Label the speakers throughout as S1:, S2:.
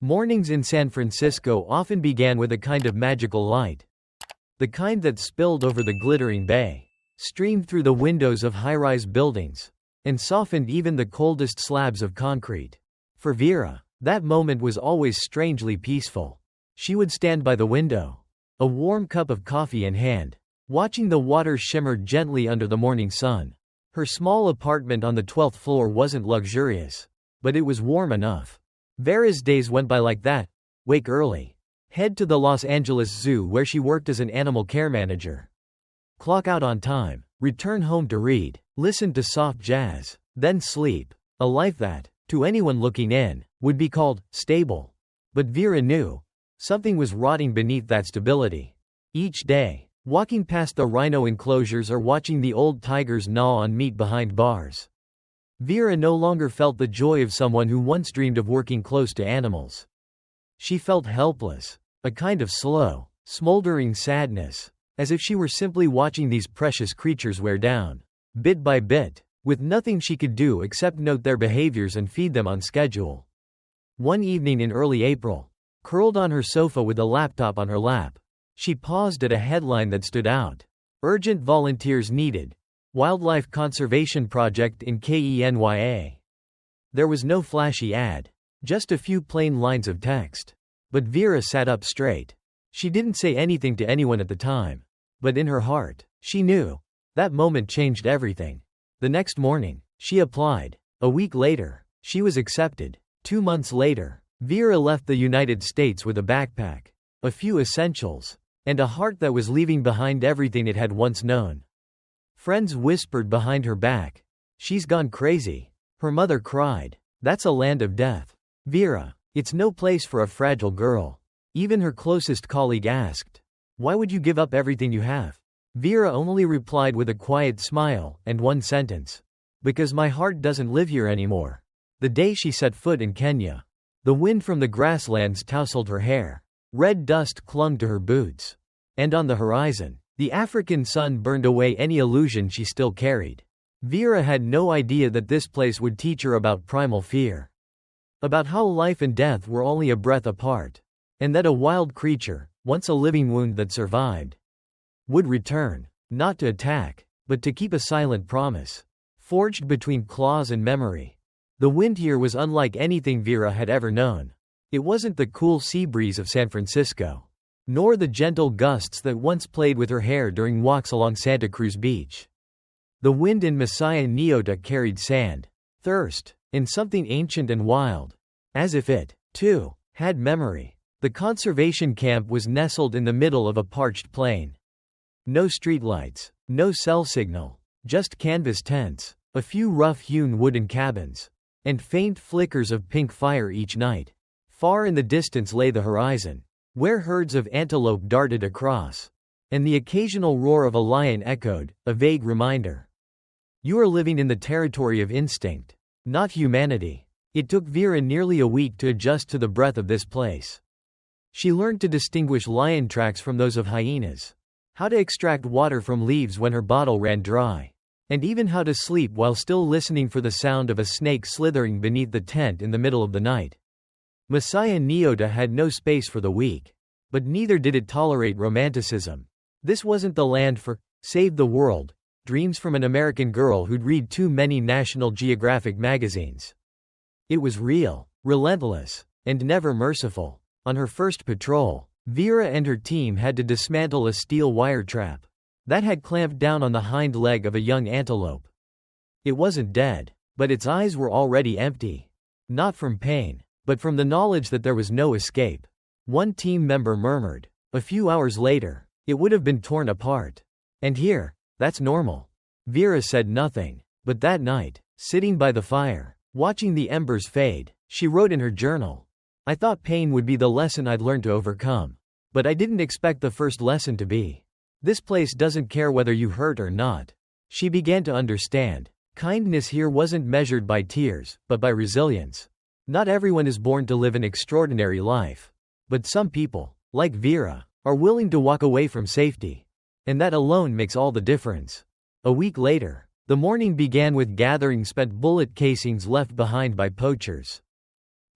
S1: Mornings in San Francisco often began with a kind of magical light. The kind that spilled over the glittering bay, streamed through the windows of high-rise buildings, and softened even the coldest slabs of concrete. For Vera, that moment was always strangely peaceful. She would stand by the window, a warm cup of coffee in hand, watching the water shimmer gently under the morning sun. Her small apartment on the 12th floor wasn't luxurious, but it was warm enough. Vera's days went by like that: wake early, head to the Los Angeles Zoo where she worked as an animal care manager, clock out on time, return home to read, listen to soft jazz, then sleep. A life that, to anyone looking in, would be called stable. But Vera knew something was rotting beneath that stability. Each day, walking past the rhino enclosures or watching the old tigers gnaw on meat behind bars, Vera no longer felt the joy of someone who once dreamed of working close to animals. She felt helpless, a kind of slow, smoldering sadness, as if she were simply watching these precious creatures wear down, bit by bit, with nothing she could do except note their behaviors and feed them on schedule. One evening in early April, curled on her sofa with a laptop on her lap, she paused at a headline that stood out: "Urgent volunteers needed. Wildlife Conservation Project in Kenya." There was no flashy ad, just a few plain lines of text. But Vera sat up straight. She didn't say anything to anyone at the time, but in her heart, she knew. That moment changed everything. The next morning, she applied. A week later, she was accepted. 2 months later, Vera left the United States with a backpack, a few essentials, and a heart that was leaving behind everything it had once known. Friends whispered behind her back, "She's gone crazy." Her mother cried, "That's a land of death, Vera. It's no place for a fragile girl." Even her closest colleague asked, "Why would you give up everything you have?" Vera only replied with a quiet smile and one sentence: "Because my heart doesn't live here anymore." The day she set foot in Kenya, the wind from the grasslands tousled her hair. Red dust clung to her boots. And on the horizon, the African sun burned away any illusion she still carried. Vera had no idea that this place would teach her about primal fear. About how life and death were only a breath apart. And that a wild creature, once a living wound that survived, would return, not to attack, but to keep a silent promise, forged between claws and memory. The wind here was unlike anything Vera had ever known. It wasn't the cool sea breeze of San Francisco, nor the gentle gusts that once played with her hair during walks along Santa Cruz Beach. The wind in Masaya Nyota carried sand, thirst, and something ancient and wild, as if it, too, had memory. The conservation camp was nestled in the middle of a parched plain. No streetlights, no cell signal, just canvas tents, a few rough-hewn wooden cabins, and faint flickers of pink fire each night. Far in the distance lay the horizon, where herds of antelope darted across, and the occasional roar of a lion echoed, a vague reminder. You are living in the territory of instinct, not humanity. It took Vera nearly a week to adjust to the breath of this place. She learned to distinguish lion tracks from those of hyenas, how to extract water from leaves when her bottle ran dry, and even how to sleep while still listening for the sound of a snake slithering beneath the tent in the middle of the night. Masaya Nyota had no space for the weak, but neither did it tolerate romanticism. This wasn't the land for "Save the World" dreams from an American girl who'd read too many National Geographic magazines. It was real, relentless, and never merciful. On her first patrol, Vera and her team had to dismantle a steel wire trap that had clamped down on the hind leg of a young antelope. It wasn't dead, but its eyes were already empty. Not from pain, but from the knowledge that there was no escape. One team member murmured, "A few hours later, it would have been torn apart. And here, that's normal." Vera said nothing, but that night, sitting by the fire, watching the embers fade, she wrote in her journal, "I thought pain would be the lesson I'd learned to overcome. But I didn't expect the first lesson to be. This place doesn't care whether you hurt or not." She began to understand. Kindness here wasn't measured by tears, but by resilience. Not everyone is born to live an extraordinary life. But some people, like Vera, are willing to walk away from safety. And that alone makes all the difference. A week later, the morning began with gathering spent bullet casings left behind by poachers.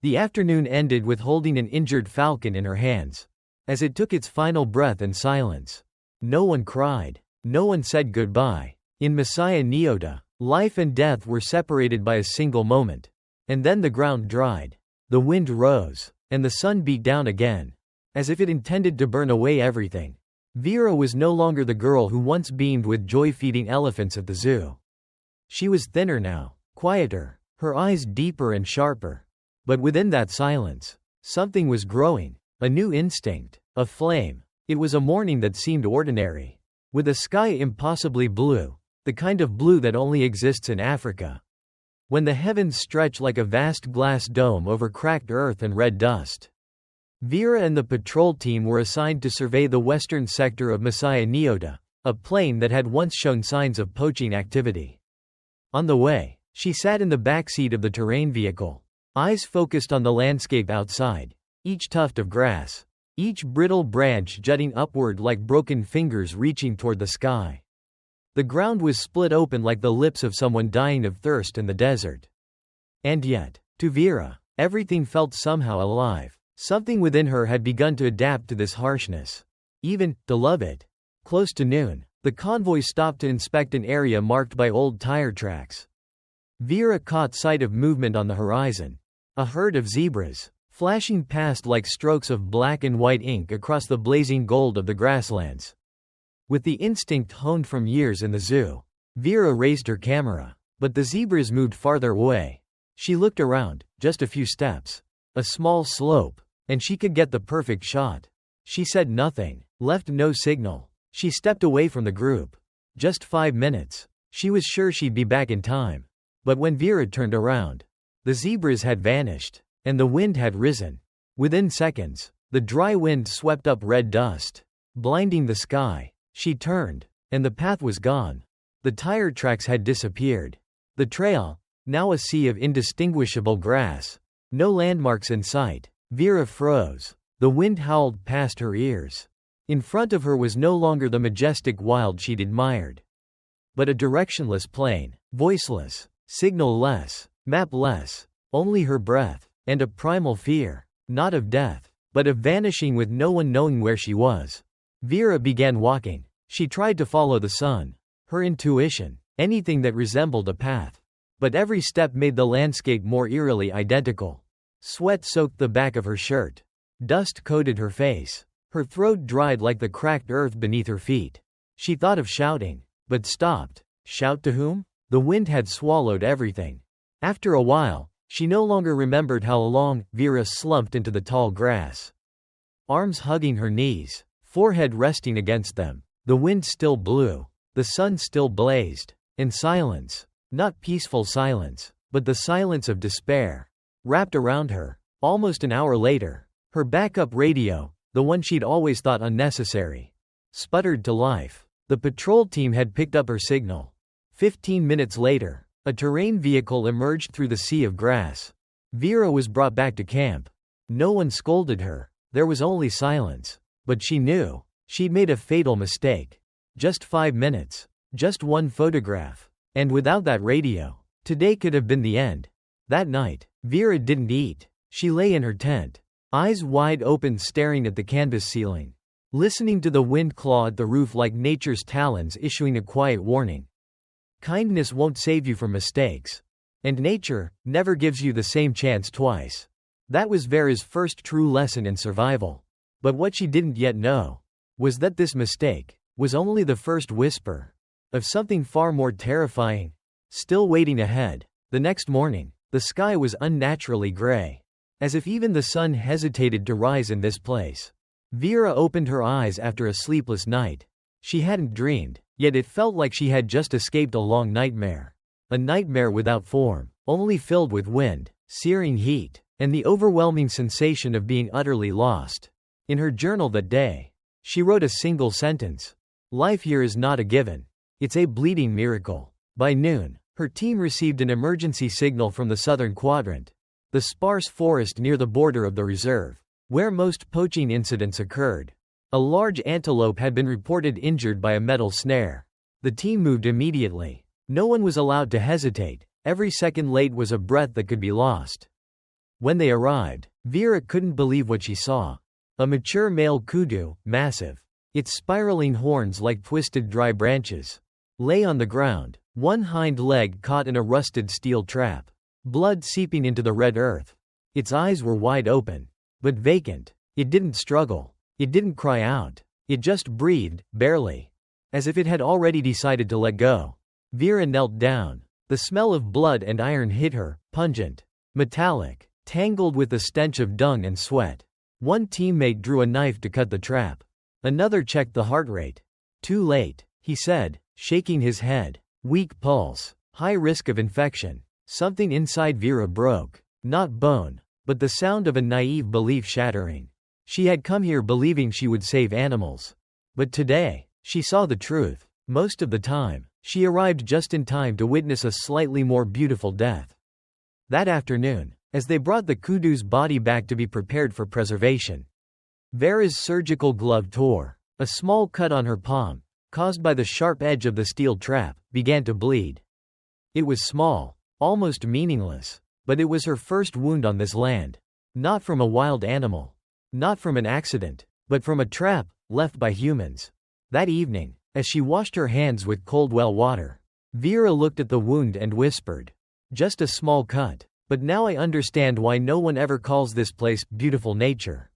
S1: The afternoon ended with holding an injured falcon in her hands, as it took its final breath in silence. No one cried. No one said goodbye. In Messiah Neota, life and death were separated by a single moment. And then the ground dried. The wind rose, and the sun beat down again, as if it intended to burn away everything. Vera was no longer the girl who once beamed with joy feeding elephants at the zoo. She was thinner now, quieter, her eyes deeper and sharper. But within that silence, something was growing, a new instinct, a flame. It was a morning that seemed ordinary, with a sky impossibly blue, the kind of blue that only exists in Africa, when the heavens stretch like a vast glass dome over cracked earth and red dust. Vera and the patrol team were assigned to survey the western sector of Messiah Neota, a plain that had once shown signs of poaching activity. On the way, she sat in the back seat of the terrain vehicle, eyes focused on the landscape outside, each tuft of grass, each brittle branch jutting upward like broken fingers reaching toward the sky. The ground was split open like the lips of someone dying of thirst in the desert. And yet, to Vera, everything felt somehow alive. Something within her had begun to adapt to this harshness. Even, to love it. Close to noon, the convoy stopped to inspect an area marked by old tire tracks. Vera caught sight of movement on the horizon. A herd of zebras, flashing past like strokes of black and white ink across the blazing gold of the grasslands. With the instinct honed from years in the zoo, Vera raised her camera. But the zebras moved farther away. She looked around, just a few steps. A small slope, and she could get the perfect shot. She said nothing, left no signal. She stepped away from the group. Just 5 minutes. She was sure she'd be back in time. But when Vera turned around, the zebras had vanished, and the wind had risen. Within seconds, the dry wind swept up red dust, blinding the sky. She turned, and the path was gone. The tire tracks had disappeared. The trail, now a sea of indistinguishable grass. No landmarks in sight. Vera froze. The wind howled past her ears. In front of her was no longer the majestic wild she'd admired, but a directionless plain, voiceless, signal-less, map-less, only her breath, and a primal fear, not of death, but of vanishing with no one knowing where she was. Vera began walking. She tried to follow the sun, her intuition, anything that resembled a path. But every step made the landscape more eerily identical. Sweat soaked the back of her shirt. Dust coated her face. Her throat dried like the cracked earth beneath her feet. She thought of shouting, but stopped. Shout to whom? The wind had swallowed everything. After a while, she no longer remembered how long. Vera slumped into the tall grass, arms hugging her knees, forehead resting against them. The wind still blew. The sun still blazed. And silence, not peaceful silence, but the silence of despair, wrapped around her. Almost an hour later, her backup radio, the one she'd always thought unnecessary, sputtered to life. The patrol team had picked up her signal. 15 minutes later, a terrain vehicle emerged through the sea of grass. Vera was brought back to camp. No one scolded her. There was only silence. But she knew. She'd made a fatal mistake. Just 5 minutes. Just one photograph. And without that radio, today could have been the end. That night, Vera didn't eat. She lay in her tent, eyes wide open staring at the canvas ceiling, listening to the wind claw at the roof like nature's talons issuing a quiet warning. Kindness won't save you from mistakes. And nature never gives you the same chance twice. That was Vera's first true lesson in survival. But what she didn't yet know was that this mistake was only the first whisper of something far more terrifying, still waiting ahead. The next morning, the sky was unnaturally gray, as if even the sun hesitated to rise in this place. Vera opened her eyes after a sleepless night. She hadn't dreamed, yet it felt like she had just escaped a long nightmare. A nightmare without form, only filled with wind, searing heat, and the overwhelming sensation of being utterly lost. In her journal that day, she wrote a single sentence: "Life here is not a given. It's a bleeding miracle." By noon, her team received an emergency signal from the southern quadrant, the sparse forest near the border of the reserve, where most poaching incidents occurred. A large antelope had been reported injured by a metal snare. The team moved immediately. No one was allowed to hesitate. Every second late was a breath that could be lost. When they arrived, Vera couldn't believe what she saw. A mature male kudu, massive, its spiraling horns like twisted dry branches, lay on the ground, one hind leg caught in a rusted steel trap, blood seeping into the red earth. Its eyes were wide open, but vacant. It didn't struggle. It didn't cry out. It just breathed, barely, as if it had already decided to let go. Vera knelt down. The smell of blood and iron hit her, pungent, metallic, tangled with the stench of dung and sweat. One teammate drew a knife to cut the trap. Another checked the heart rate. Too late, he said, shaking his head. Weak pulse. High risk of infection. Something inside Vera broke. Not bone, but the sound of a naive belief shattering. She had come here believing she would save animals. But today, she saw the truth. Most of the time, she arrived just in time to witness a slightly more beautiful death. That afternoon, as they brought the kudu's body back to be prepared for preservation, Vera's surgical glove tore. A small cut on her palm, caused by the sharp edge of the steel trap, began to bleed. It was small, almost meaningless, but it was her first wound on this land. Not from a wild animal. Not from an accident, but from a trap, left by humans. That evening, as she washed her hands with cold well water, Vera looked at the wound and whispered, "Just a small cut, but now I understand why no one ever calls this place beautiful nature."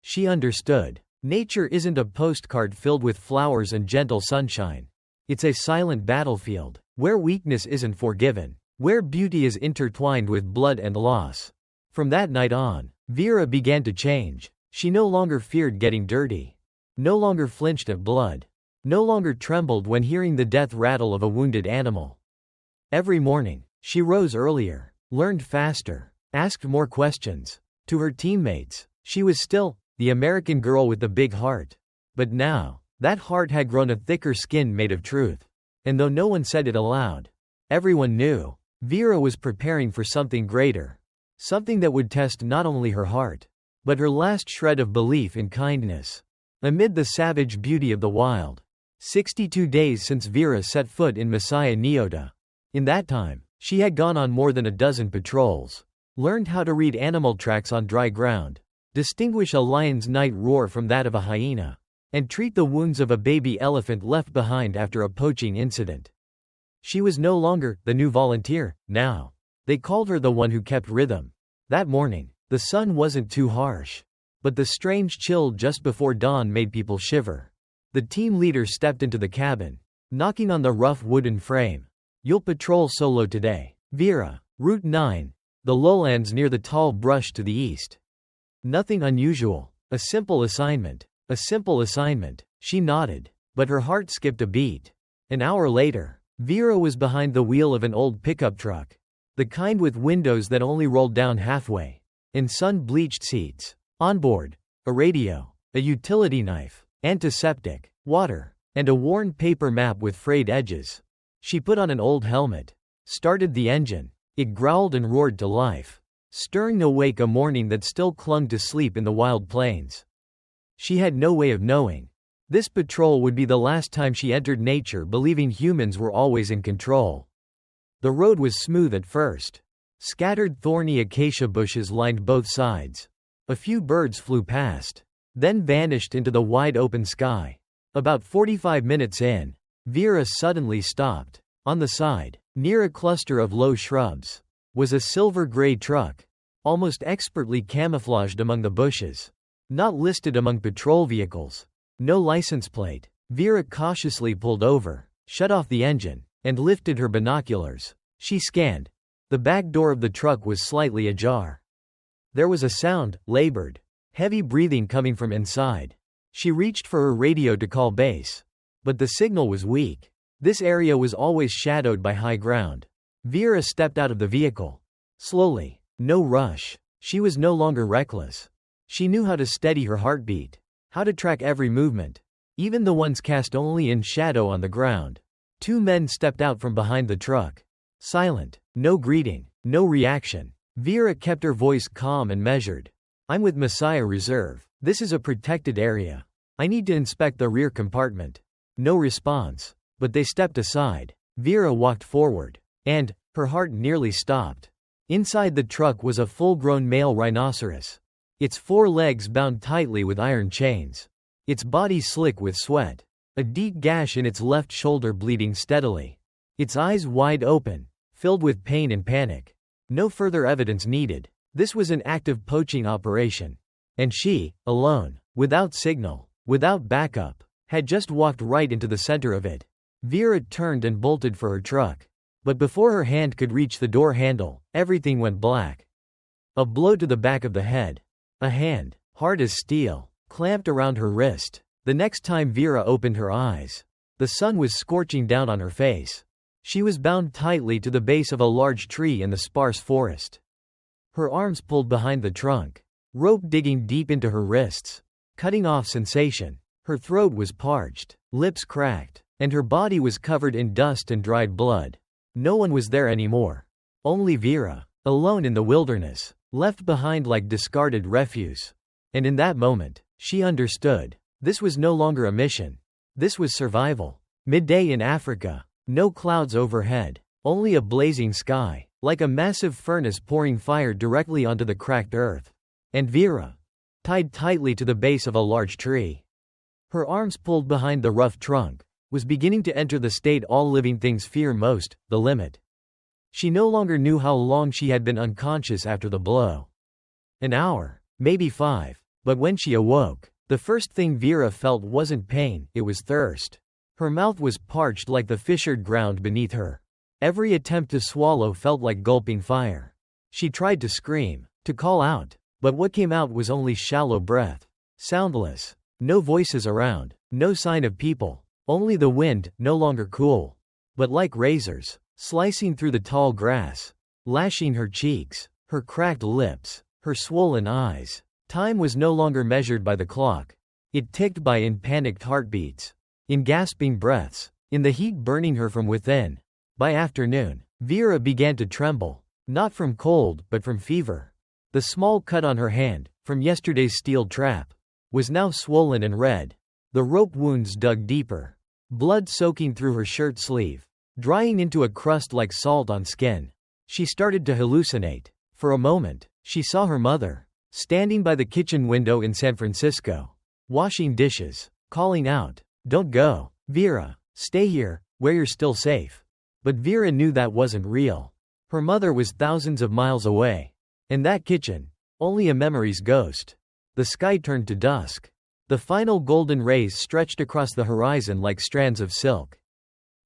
S1: She understood. Nature isn't a postcard filled with flowers and gentle sunshine. It's a silent battlefield, where weakness isn't forgiven, where beauty is intertwined with blood and loss. From that night on, Vera began to change. She no longer feared getting dirty. No longer flinched at blood. No longer trembled when hearing the death rattle of a wounded animal. Every morning, she rose earlier, learned faster, asked more questions. To her teammates, she was still the American girl with the big heart. But now, that heart had grown a thicker skin made of truth. And though no one said it aloud, everyone knew. Vera was preparing for something greater. Something that would test not only her heart, but her last shred of belief in kindness. Amid the savage beauty of the wild, 62 days since Vera set foot in Masaya Nyota. In that time, she had gone on more than a dozen patrols, learned how to read animal tracks on dry ground, distinguish a lion's night roar from that of a hyena, and treat the wounds of a baby elephant left behind after a poaching incident. She was no longer the new volunteer. Now, they called her the one who kept rhythm. That morning, the sun wasn't too harsh, but the strange chill just before dawn made people shiver. The team leader stepped into the cabin, knocking on the rough wooden frame. "You'll patrol solo today, Vera. Route 9, the lowlands near the tall brush to the east." Nothing unusual. A simple assignment. A simple assignment. She nodded, but her heart skipped a beat. An hour later, Vera was behind the wheel of an old pickup truck. The kind with windows that only rolled down halfway. And sun-bleached seats. On board, a radio, a utility knife, antiseptic, water, and a worn paper map with frayed edges. She put on an old helmet, started the engine. It growled and roared to life, stirring awake a morning that still clung to sleep in the wild plains. She had no way of knowing. This patrol would be the last time she entered nature believing humans were always in control. The road was smooth at first. Scattered thorny acacia bushes lined both sides. A few birds flew past, then vanished into the wide open sky. About 45 minutes in, Vera suddenly stopped. On the side, near a cluster of low shrubs, was a silver-gray truck, almost expertly camouflaged among the bushes. Not listed among patrol vehicles. No license plate. Vera cautiously pulled over, shut off the engine, and lifted her binoculars. She scanned. The back door of the truck was slightly ajar. There was a sound, labored, heavy breathing coming from inside. She reached for her radio to call base. But the signal was weak. This area was always shadowed by high ground. Vera stepped out of the vehicle. Slowly. No rush. She was no longer reckless. She knew how to steady her heartbeat. How to track every movement. Even the ones cast only in shadow on the ground. Two men stepped out from behind the truck. Silent. No greeting. No reaction. Vera kept her voice calm and measured. "I'm with Messiah Reserve. This is a protected area. I need to inspect the rear compartment." No response. But they stepped aside. Vera walked forward. And her heart nearly stopped. Inside the truck was a full-grown male rhinoceros. Its 4 legs bound tightly with iron chains. Its body slick with sweat. A deep gash in its left shoulder bleeding steadily. Its eyes wide open, filled with pain and panic. No further evidence needed. This was an active poaching operation. And she, alone, without signal, without backup, had just walked right into the center of it. Vera turned and bolted for her truck. But before her hand could reach the door handle, everything went black. A blow to the back of the head. A hand, hard as steel, clamped around her wrist. The next time Vera opened her eyes, the sun was scorching down on her face. She was bound tightly to the base of a large tree in the sparse forest. Her arms pulled behind the trunk, rope digging deep into her wrists. Cutting off sensation. Her throat was parched, lips cracked, and her body was covered in dust and dried blood. No one was there anymore. Only Vera, alone in the wilderness, left behind like discarded refuse. And in that moment, she understood. This was no longer a mission. This was survival. Midday in Africa. No clouds overhead. Only a blazing sky, like a massive furnace pouring fire directly onto the cracked earth. And Vera, tied tightly to the base of a large tree, her arms pulled behind the rough trunk, was beginning to enter the state all living things fear most, the limit. She no longer knew how long she had been unconscious after the blow. An hour, maybe 5, but when she awoke, the first thing Vera felt wasn't pain, it was thirst. Her mouth was parched like the fissured ground beneath her. Every attempt to swallow felt like gulping fire. She tried to scream, to call out, but what came out was only shallow breath. Soundless. No voices around, no sign of people, only the wind, no longer cool, but like razors, slicing through the tall grass, lashing her cheeks, her cracked lips, her swollen eyes. Time was no longer measured by the clock. It ticked by in panicked heartbeats, in gasping breaths, in the heat burning her from within. By afternoon, Vera began to tremble, not from cold but from fever. The small cut on her hand, from yesterday's steel trap, was now swollen and red. The rope wounds dug deeper, blood soaking through her shirt sleeve, drying into a crust like salt on skin. She started to hallucinate. For a moment, she saw her mother, standing by the kitchen window in San Francisco, washing dishes, calling out, "Don't go, Vera, stay here, where you're still safe." But Vera knew that wasn't real. Her mother was thousands of miles away. And that kitchen, only a memory's ghost. The sky turned to dusk. The final golden rays stretched across the horizon like strands of silk.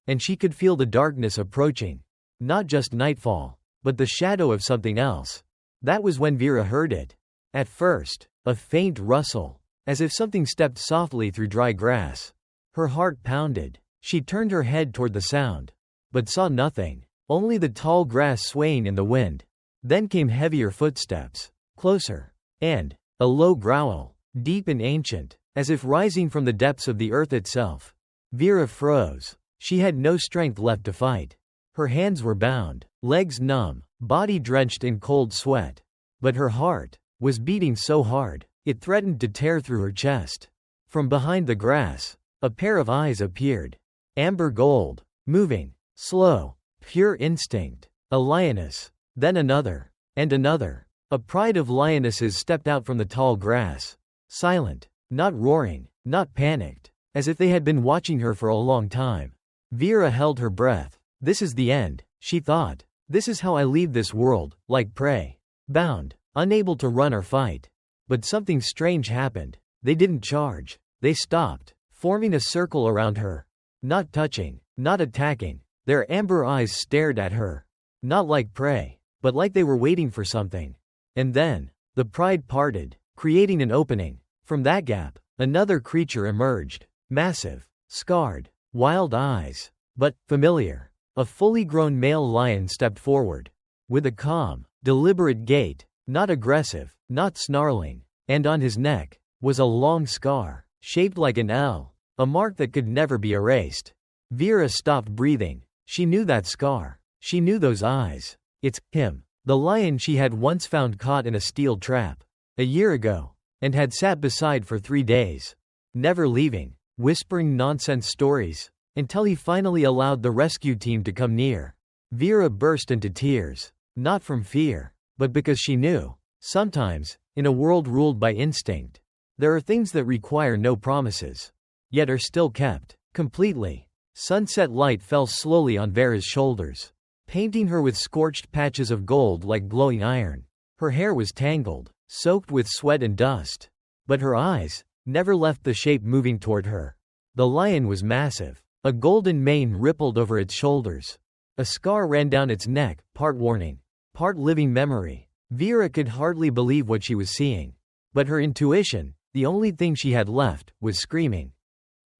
S1: And she could feel the darkness approaching. Not just nightfall, but the shadow of something else. That was when Vera heard it. At first, a faint rustle, as if something stepped softly through dry grass. Her heart pounded. She turned her head toward the sound, but saw nothing, only the tall grass swaying in the wind. Then came heavier footsteps, closer, and a low growl, deep and ancient, as if rising from the depths of the earth itself. Vera froze. She had no strength left to fight. Her hands were bound, legs numb, body drenched in cold sweat. But her heart was beating so hard, it threatened to tear through her chest. From behind the grass, a pair of eyes appeared. Amber gold, moving, slow, pure instinct. A lioness. Then another. And another. A pride of lionesses stepped out from the tall grass. Silent, not roaring, not panicked, as if they had been watching her for a long time. Vera held her breath. This is the end, she thought. This is how I leave this world, like prey. Bound, unable to run or fight. But something strange happened. They didn't charge. They stopped, forming a circle around her. Not touching, not attacking. Their amber eyes stared at her. Not like prey, but like they were waiting for something. And then, the pride parted, creating an opening. From that gap, another creature emerged. Massive, scarred, wild eyes. But, familiar. A fully grown male lion stepped forward. With a calm, deliberate gait, not aggressive, not snarling. And on his neck, was a long scar, shaped like an L. A mark that could never be erased. Vera stopped breathing. She knew that scar. She knew those eyes. It's him. The lion she had once found caught in a steel trap. A year ago. And had sat beside for 3 days. Never leaving. Whispering nonsense stories. Until he finally allowed the rescue team to come near. Vera burst into tears. Not from fear, but because she knew. Sometimes, in a world ruled by instinct, there are things that require no promises, yet are still kept, completely. Sunset light fell slowly on Vera's shoulders, painting her with scorched patches of gold like glowing iron. Her hair was tangled, soaked with sweat and dust, but her eyes never left the shape moving toward her. The lion was massive. A golden mane rippled over its shoulders. A scar ran down its neck, part warning, part living memory. Vera could hardly believe what she was seeing. But her intuition, the only thing she had left, was screaming.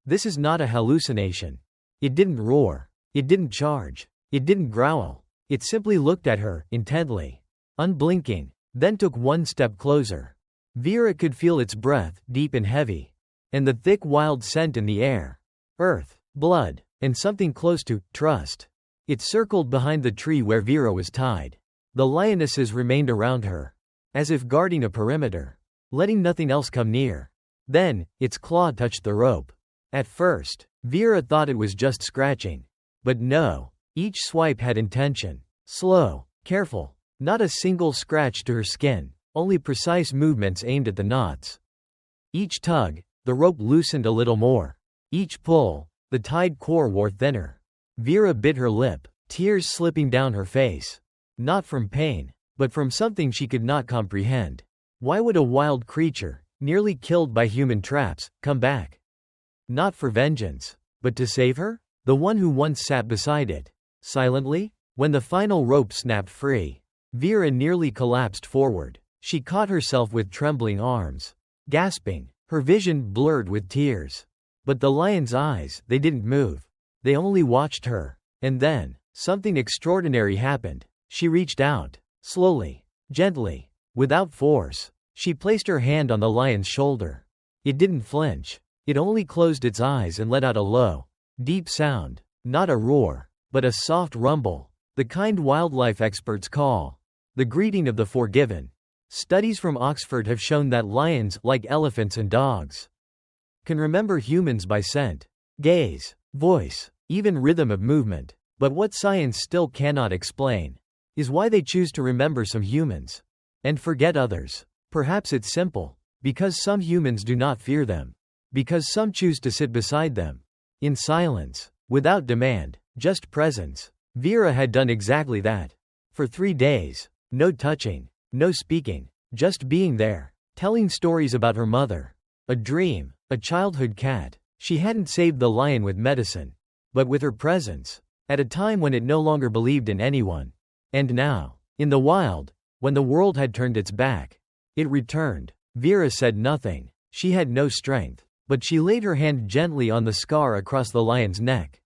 S1: This is not a hallucination. It didn't roar. It didn't charge. It didn't growl. It simply looked at her, intently, unblinking, then took one step closer. Vera could feel its breath, deep and heavy, and the thick wild scent in the air. Earth, blood, and something close to trust. It circled behind the tree where Vera was tied. The lionesses remained around her, as if guarding a perimeter, letting nothing else come near. Then, its claw touched the rope. At first, Vera thought it was just scratching. But no, each swipe had intention. Slow, careful, not a single scratch to her skin, only precise movements aimed at the knots. Each tug, the rope loosened a little more. Each pull, the tied cord wore thinner. Vera bit her lip, tears slipping down her face. Not from pain, but from something she could not comprehend. Why would a wild creature, nearly killed by human traps, come back? Not for vengeance, but to save her? The one who once sat beside it. Silently? When the final rope snapped free, Vera nearly collapsed forward. She caught herself with trembling arms, gasping, her vision blurred with tears. But the lion's eyes, they didn't move. They only watched her. And then, something extraordinary happened. She reached out, slowly, gently, without force. She placed her hand on the lion's shoulder. It didn't flinch. It only closed its eyes and let out a low, deep sound. Not a roar, but a soft rumble. The kind wildlife experts call the greeting of the forgiven. Studies from Oxford have shown that lions, like elephants and dogs, can remember humans by scent, gaze, voice, even rhythm of movement. But what science still cannot explain is why they choose to remember some humans and forget others. Perhaps it's simple. Because some humans do not fear them. Because some choose to sit beside them. In silence. Without demand. Just presence. Vera had done exactly that. For 3 days. No touching. No speaking. Just being there. Telling stories about her mother. A dream. A childhood cat. She hadn't saved the lion with medicine, but with her presence. At a time when it no longer believed in anyone. And now, in the wild, when the world had turned its back, it returned. Vera said nothing. She had no strength, but she laid her hand gently on the scar across the lion's neck.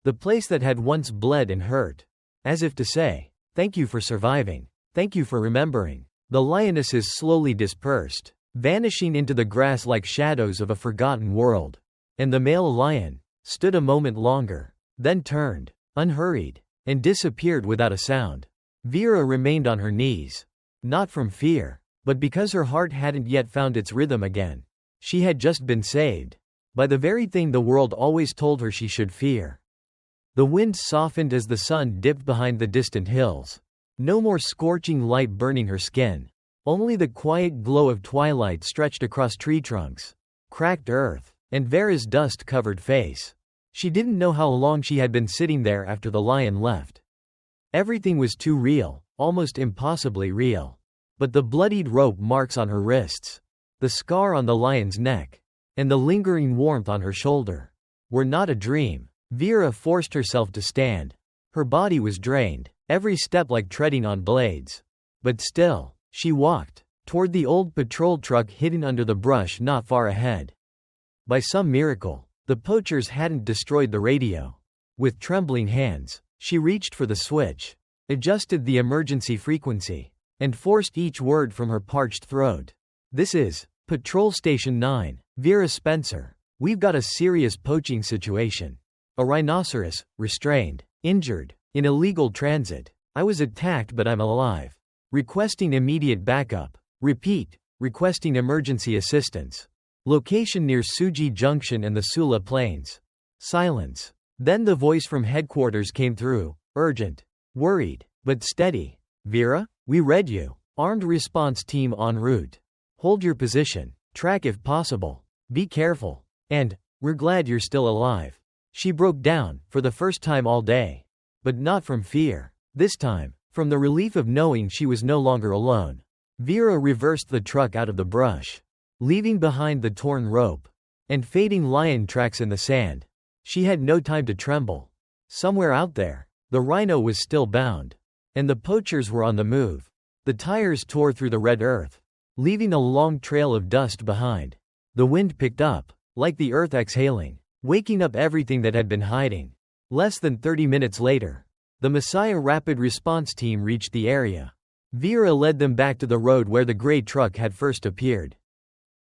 S1: The place that had once bled and hurt. As if to say, thank you for surviving. Thank you for remembering. The lionesses slowly dispersed, vanishing into the grass like shadows of a forgotten world. And the male lion stood a moment longer, then turned, unhurried, and disappeared without a sound. Vera remained on her knees. Not from fear, but because her heart hadn't yet found its rhythm again. She had just been saved by the very thing the world always told her she should fear. The wind softened as the sun dipped behind the distant hills. No more scorching light burning her skin. Only the quiet glow of twilight stretched across tree trunks, cracked earth, and Vera's dust-covered face. She didn't know how long she had been sitting there after the lion left. Everything was too real, almost impossibly real. But the bloodied rope marks on her wrists, the scar on the lion's neck, and the lingering warmth on her shoulder were not a dream. Vera forced herself to stand. Her body was drained, every step like treading on blades. But still, she walked toward the old patrol truck hidden under the brush not far ahead. By some miracle, the poachers hadn't destroyed the radio. With trembling hands, she reached for the switch, adjusted the emergency frequency, and forced each word from her parched throat. This is Patrol Station 9, Vera Spencer. We've got a serious poaching situation. A rhinoceros, restrained, injured, in illegal transit. I was attacked but I'm alive. Requesting immediate backup. Repeat, requesting emergency assistance. Location near Suji Junction and the Sula Plains. Silence. Then the voice from headquarters came through, urgent, worried, but steady. Vera, we read you. Armed response team en route. Hold your position. Track if possible. Be careful. And, we're glad you're still alive. She broke down, for the first time all day. But not from fear. This time, from the relief of knowing she was no longer alone. Vera reversed the truck out of the brush, leaving behind the torn rope and fading lion tracks in the sand. She had no time to tremble. Somewhere out there, the rhino was still bound. And the poachers were on the move. The tires tore through the red earth, leaving a long trail of dust behind. The wind picked up, like the earth exhaling, waking up everything that had been hiding. Less than 30 minutes later, the Messiah Rapid Response Team reached the area. Vera led them back to the road where the gray truck had first appeared.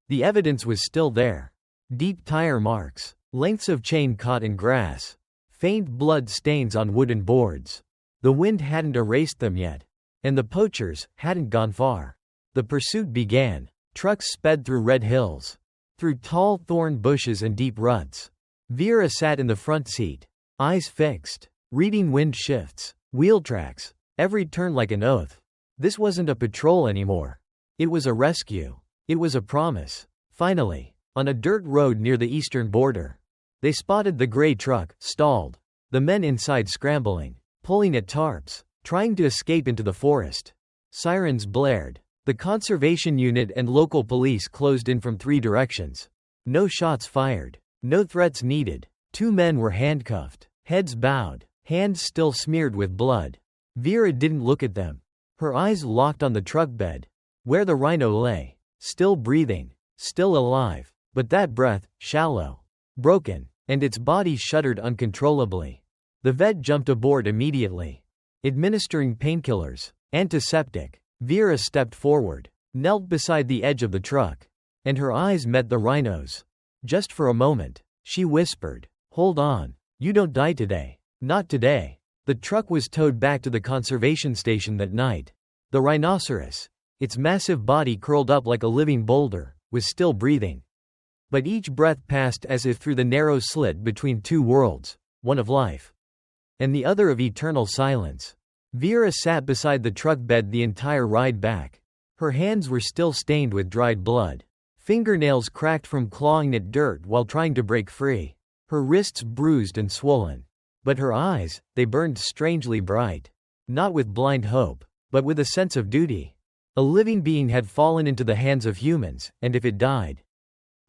S1: The evidence was still there. Deep tire marks, lengths of chain caught in grass, faint blood stains on wooden boards. The wind hadn't erased them yet, and the poachers hadn't gone far. The pursuit began. Trucks sped through red hills, through tall thorn bushes and deep ruts. Vera sat in the front seat, eyes fixed, reading wind shifts, wheel tracks, every turn like an oath. This wasn't a patrol anymore. It was a rescue. It was a promise. Finally, on a dirt road near the eastern border, they spotted the gray truck, stalled. The men inside scrambling, pulling at tarps, trying to escape into the forest. Sirens blared. The conservation unit and local police closed in from 3 directions. No shots fired. No threats needed. 2 men were handcuffed, heads bowed, hands still smeared with blood. Vera didn't look at them. Her eyes locked on the truck bed, where the rhino lay, still breathing, still alive, but that breath, shallow, broken, and its body shuddered uncontrollably. The vet jumped aboard immediately, administering painkillers, antiseptic. Vera stepped forward, knelt beside the edge of the truck, and her eyes met the rhino's. Just for a moment, she whispered, "Hold on. You don't die today. Not today." The truck was towed back to the conservation station that night. The rhinoceros, its massive body curled up like a living boulder, was still breathing. But each breath passed as if through the narrow slit between 2 worlds, one of life, and the other of eternal silence. Vera sat beside the truck bed the entire ride back. Her hands were still stained with dried blood. Fingernails cracked from clawing at dirt while trying to break free. Her wrists bruised and swollen. But her eyes, they burned strangely bright. Not with blind hope, but with a sense of duty. A living being had fallen into the hands of humans, and if it died,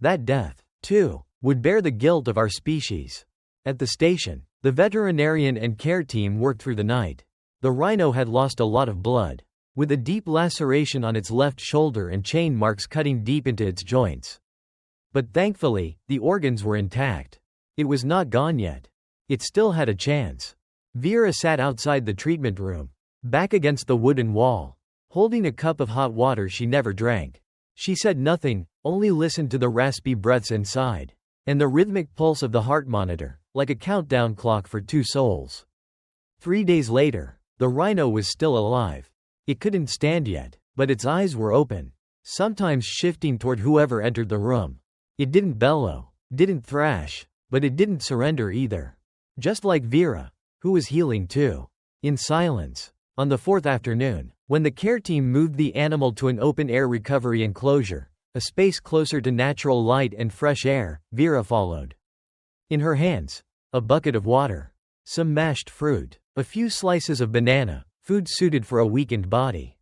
S1: that death, too, would bear the guilt of our species. At the station, the veterinarian and care team worked through the night. The rhino had lost a lot of blood, with a deep laceration on its left shoulder and chain marks cutting deep into its joints. But thankfully, the organs were intact. It was not gone yet. It still had a chance. Vera sat outside the treatment room, back against the wooden wall, holding a cup of hot water she never drank. She said nothing, only listened to the raspy breaths inside, and the rhythmic pulse of the heart monitor, like a countdown clock for 2 souls. 3 days later, the rhino was still alive. It couldn't stand yet, but its eyes were open, sometimes shifting toward whoever entered the room. It didn't bellow, didn't thrash, but it didn't surrender either. Just like Vera, who was healing too. In silence. On the 4th afternoon, when the care team moved the animal to an open-air recovery enclosure, a space closer to natural light and fresh air, Vera followed. In her hands, a bucket of water, some mashed fruit, a few slices of banana, food suited for a weakened body.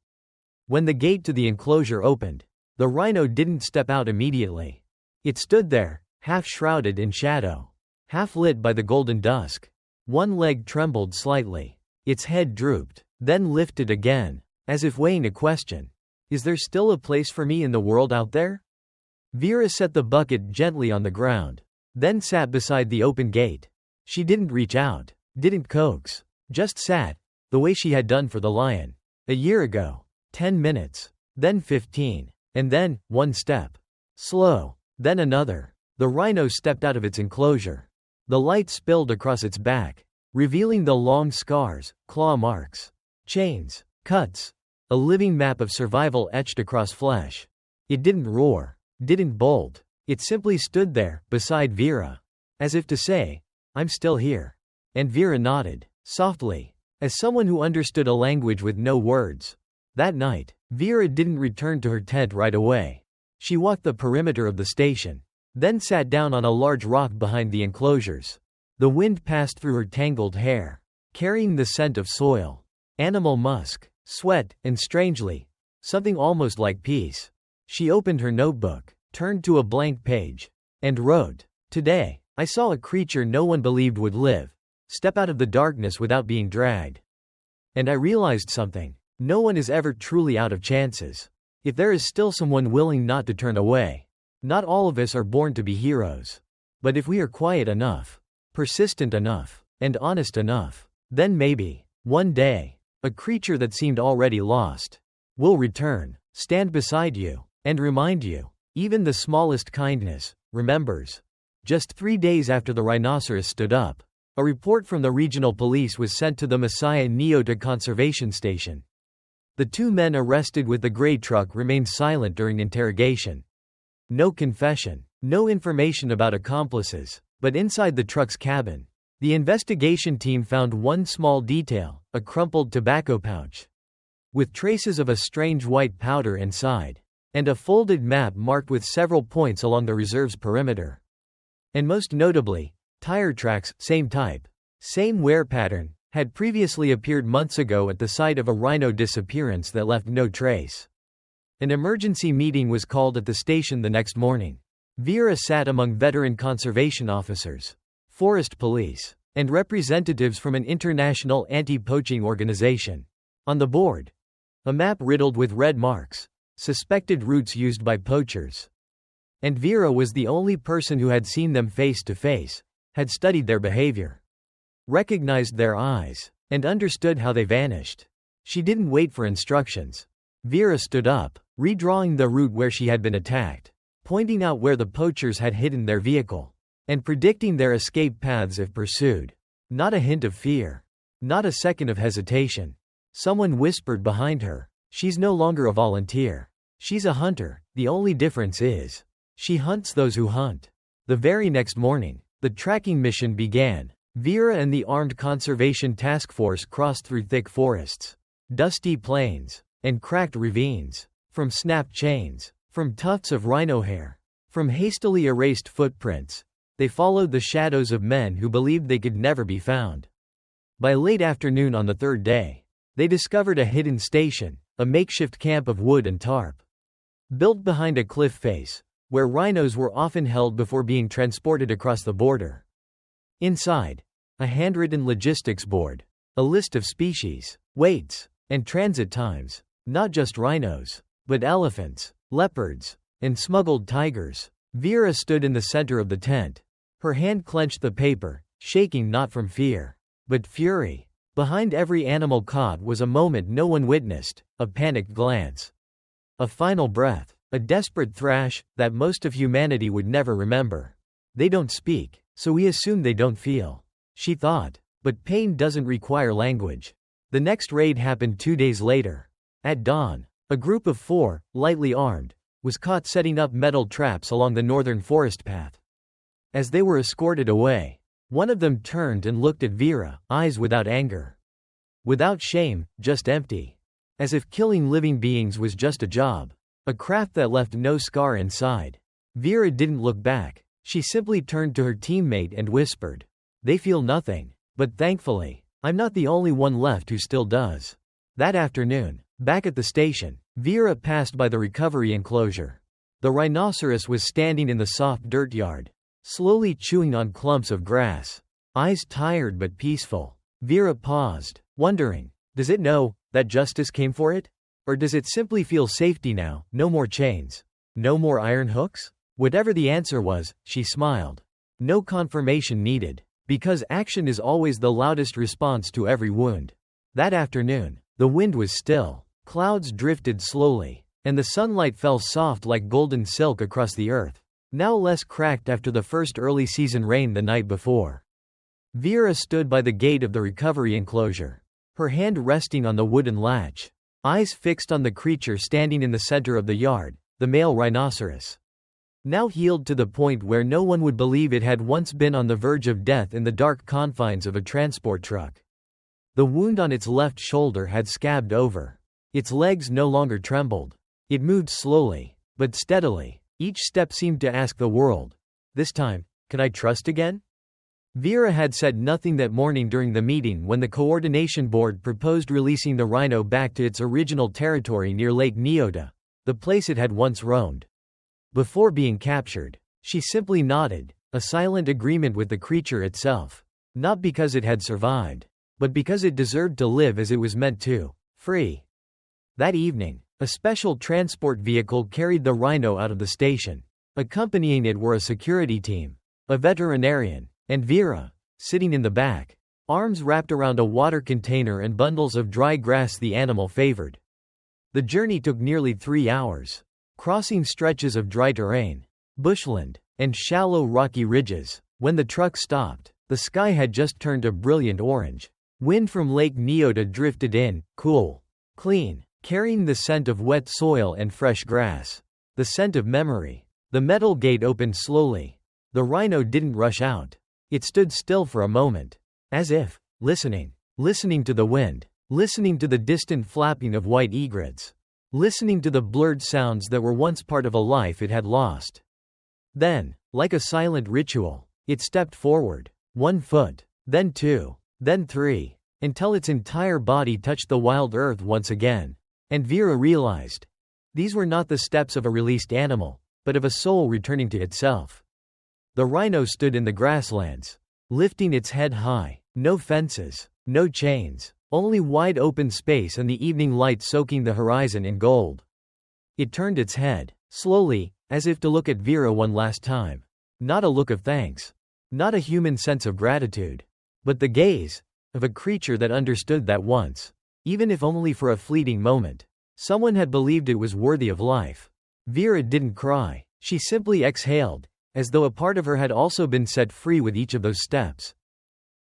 S1: When the gate to the enclosure opened, the rhino didn't step out immediately. It stood there, half shrouded in shadow, half lit by the golden dusk. One leg trembled slightly. Its head drooped, then lifted again, as if weighing a question. Is there still a place for me in the world out there? Vera set the bucket gently on the ground, then sat beside the open gate. She didn't reach out, didn't coax, just sat, the way she had done for the lion. A year ago. 10 minutes. Then 15. And then, 1 step. Slow. Then another. The rhino stepped out of its enclosure. The light spilled across its back, revealing the long scars, claw marks, chains, cuts. A living map of survival etched across flesh. It didn't roar, didn't bolt. It simply stood there, beside Vera. As if to say, I'm still here. And Vera nodded, softly, as someone who understood a language with no words. That night, Vera didn't return to her tent right away. She walked the perimeter of the station, then sat down on a large rock behind the enclosures. The wind passed through her tangled hair, carrying the scent of soil, animal musk, sweat, and strangely, something almost like peace. She opened her notebook, turned to a blank page, and wrote, "Today, I saw a creature no one believed would live, step out of the darkness without being dragged. And I realized something. No one is ever truly out of chances. If there is still someone willing not to turn away. Not all of us are born to be heroes. But if we are quiet enough, persistent enough, and honest enough, then maybe, one day, a creature that seemed already lost will return, stand beside you, and remind you, even the smallest kindness, remembers." Just 3 days after the rhinoceros stood up, a report from the regional police was sent to the Messiah Neota conservation station. The 2 men arrested with the gray truck remained silent during interrogation. No confession, no information about accomplices, but inside the truck's cabin, the investigation team found one small detail, a crumpled tobacco pouch, with traces of a strange white powder inside, and a folded map marked with several points along the reserve's perimeter. And most notably, tire tracks, same type, same wear pattern, had previously appeared months ago at the site of a rhino disappearance that left no trace. An emergency meeting was called at the station the next morning. Vera sat among veteran conservation officers, forest police, and representatives from an international anti-poaching organization. On the board, a map riddled with red marks, suspected routes used by poachers. And Vera was the only person who had seen them face to face, had studied their behavior, recognized their eyes, and understood how they vanished. She didn't wait for instructions. Vera stood up, redrawing the route where she had been attacked, pointing out where the poachers had hidden their vehicle, and predicting their escape paths if pursued. Not a hint of fear. Not a second of hesitation. Someone whispered behind her, "She's no longer a volunteer. She's a hunter. The only difference is, she hunts those who hunt." The very next morning, the tracking mission began. Vera and the Armed Conservation Task Force crossed through thick forests, dusty plains, and cracked ravines, from snapped chains, from tufts of rhino hair, from hastily erased footprints. They followed the shadows of men who believed they could never be found. By late afternoon on the 3rd day, they discovered a hidden station, a makeshift camp of wood and tarp, built behind a cliff face, where rhinos were often held before being transported across the border. Inside, a handwritten logistics board, a list of species, weights, and transit times, not just rhinos, but elephants, leopards, and smuggled tigers. Vera stood in the center of the tent. Her hand clenched the paper, shaking not from fear, but fury. Behind every animal caught was a moment no one witnessed, a panicked glance, a final breath, a desperate thrash that most of humanity would never remember. They don't speak, so we assume they don't feel, she thought, but pain doesn't require language. The next raid happened 2 days later. At dawn, a group of 4, lightly armed, was caught setting up metal traps along the northern forest path. As they were escorted away, one of them turned and looked at Vera, eyes without anger, without shame, just empty. As if killing living beings was just a job, a craft that left no scar inside. Vera didn't look back. She simply turned to her teammate and whispered, "They feel nothing. But thankfully, I'm not the only one left who still does." That afternoon, back at the station, Vera passed by the recovery enclosure. The rhinoceros was standing in the soft dirt yard, slowly chewing on clumps of grass, eyes tired but peaceful. Vera paused, wondering, does it know that justice came for it? Or does it simply feel safety now? No more chains, no more iron hooks? Whatever the answer was, she smiled. No confirmation needed, because action is always the loudest response to every wound. That afternoon, the wind was still, clouds drifted slowly, and the sunlight fell soft like golden silk across the earth, now less cracked after the first early season rain the night before. Vera stood by the gate of the recovery enclosure, her hand resting on the wooden latch, eyes fixed on the creature standing in the center of the yard, the male rhinoceros, now healed to the point where no one would believe it had once been on the verge of death in the dark confines of a transport truck. The wound on its left shoulder had scabbed over. Its legs no longer trembled. It moved slowly, but steadily. Each step seemed to ask the world, "This time, can I trust again?" Vera had said nothing that morning during the meeting when the coordination board proposed releasing the rhino back to its original territory near Lake Nyota, the place it had once roamed. Before being captured, she simply nodded, a silent agreement with the creature itself. Not because it had survived, but because it deserved to live as it was meant to, free. That evening, a special transport vehicle carried the rhino out of the station. Accompanying it were a security team, a veterinarian, and Vera, sitting in the back, arms wrapped around a water container and bundles of dry grass the animal favored. The journey took nearly 3 hours, crossing stretches of dry terrain, bushland, and shallow rocky ridges. When the truck stopped, the sky had just turned a brilliant orange. Wind from Lake Nyota drifted in, cool, clean, carrying the scent of wet soil and fresh grass. The scent of memory. The metal gate opened slowly. The rhino didn't rush out. It stood still for a moment, as if listening to the wind, listening to the distant flapping of white egrets, listening to the blurred sounds that were once part of a life it had lost. Then, like a silent ritual, it stepped forward, 1 foot, then 2, then 3, until its entire body touched the wild earth once again. And Vera realized, these were not the steps of a released animal, but of a soul returning to itself. The rhino stood in the grasslands, lifting its head high. No fences, no chains, only wide open space and the evening light soaking the horizon in gold. It turned its head, slowly, as if to look at Vera one last time. Not a look of thanks, not a human sense of gratitude, but the gaze of a creature that understood that once, even if only for a fleeting moment, someone had believed it was worthy of life. Vera didn't cry, she simply exhaled, as though a part of her had also been set free with each of those steps.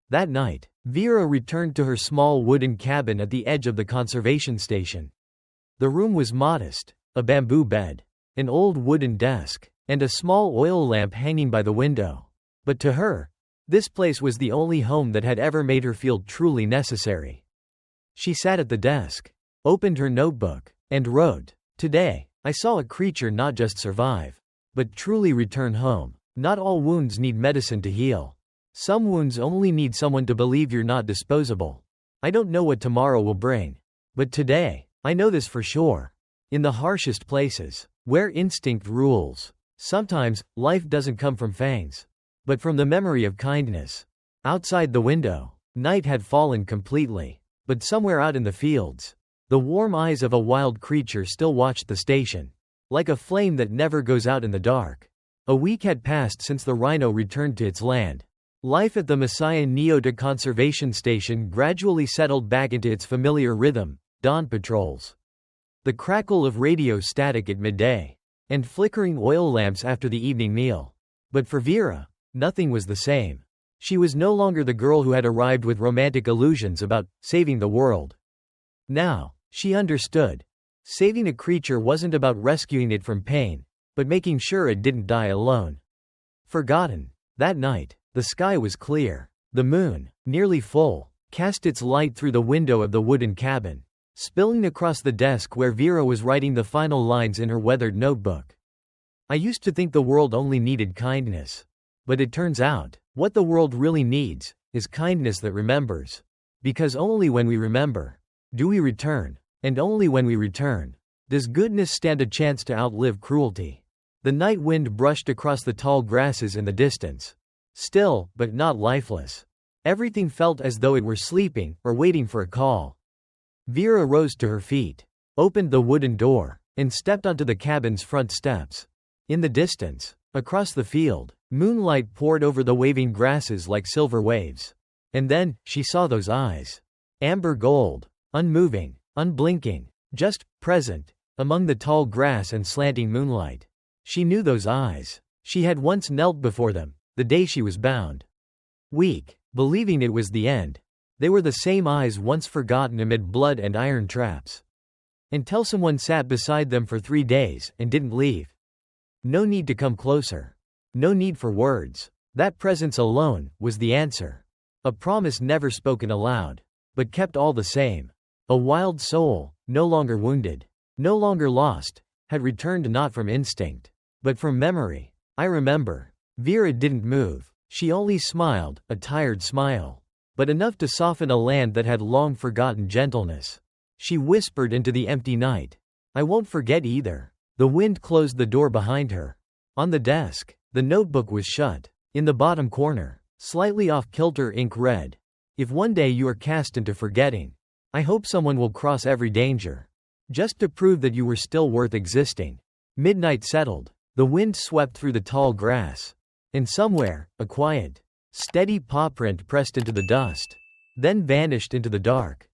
S1: That night, Vera returned to her small wooden cabin at the edge of the conservation station. The room was modest, a bamboo bed, an old wooden desk, and a small oil lamp hanging by the window. But to her, this place was the only home that had ever made her feel truly necessary. She sat at the desk, opened her notebook, and wrote, "Today, I saw a creature not just survive, but truly return home. Not all wounds need medicine to heal. Some wounds only need someone to believe you're not disposable. I don't know what tomorrow will bring. But today, I know this for sure. In the harshest places, where instinct rules, sometimes, life doesn't come from fangs, but from the memory of kindness." Outside the window, night had fallen completely, but somewhere out in the fields, the warm eyes of a wild creature still watched the station. Like a flame that never goes out in the dark. A week had passed since the rhino returned to its land. Life at the Messiah Nyota Conservation Station gradually settled back into its familiar rhythm, dawn patrols, the crackle of radio static at midday, and flickering oil lamps after the evening meal. But for Vera, nothing was the same. She was no longer the girl who had arrived with romantic illusions about saving the world. Now, she understood. Saving a creature wasn't about rescuing it from pain, but making sure it didn't die alone. Forgotten. That night, the sky was clear. The moon, nearly full, cast its light through the window of the wooden cabin, spilling across the desk where Vera was writing the final lines in her weathered notebook. "I used to think the world only needed kindness. But it turns out, what the world really needs, is kindness that remembers. Because only when we remember, do we return. And only when we return, does goodness stand a chance to outlive cruelty." The night wind brushed across the tall grasses in the distance. Still, but not lifeless. Everything felt as though it were sleeping, or waiting for a call. Vera rose to her feet, opened the wooden door, and stepped onto the cabin's front steps. In the distance, across the field, moonlight poured over the waving grasses like silver waves. And then, she saw those eyes. Amber gold, unmoving, unblinking, just present, among the tall grass and slanting moonlight. She knew those eyes. She had once knelt before them, the day she was bound. Weak, believing it was the end. They were the same eyes once forgotten amid blood and iron traps. Until someone sat beside them for 3 days and didn't leave. No need to come closer. No need for words. That presence alone was the answer. A promise never spoken aloud, but kept all the same. A wild soul, no longer wounded, no longer lost, had returned not from instinct, but from memory. I remember. Vera didn't move. She only smiled, a tired smile, but enough to soften a land that had long forgotten gentleness. She whispered into the empty night, "I won't forget either." The wind closed the door behind her. On the desk, the notebook was shut. In the bottom corner, slightly off-kilter ink read, "If one day you are cast into forgetting, I hope someone will cross every danger, just to prove that you were still worth existing." Midnight settled. The wind swept through the tall grass. And somewhere, a quiet, steady paw print pressed into the dust, then vanished into the dark.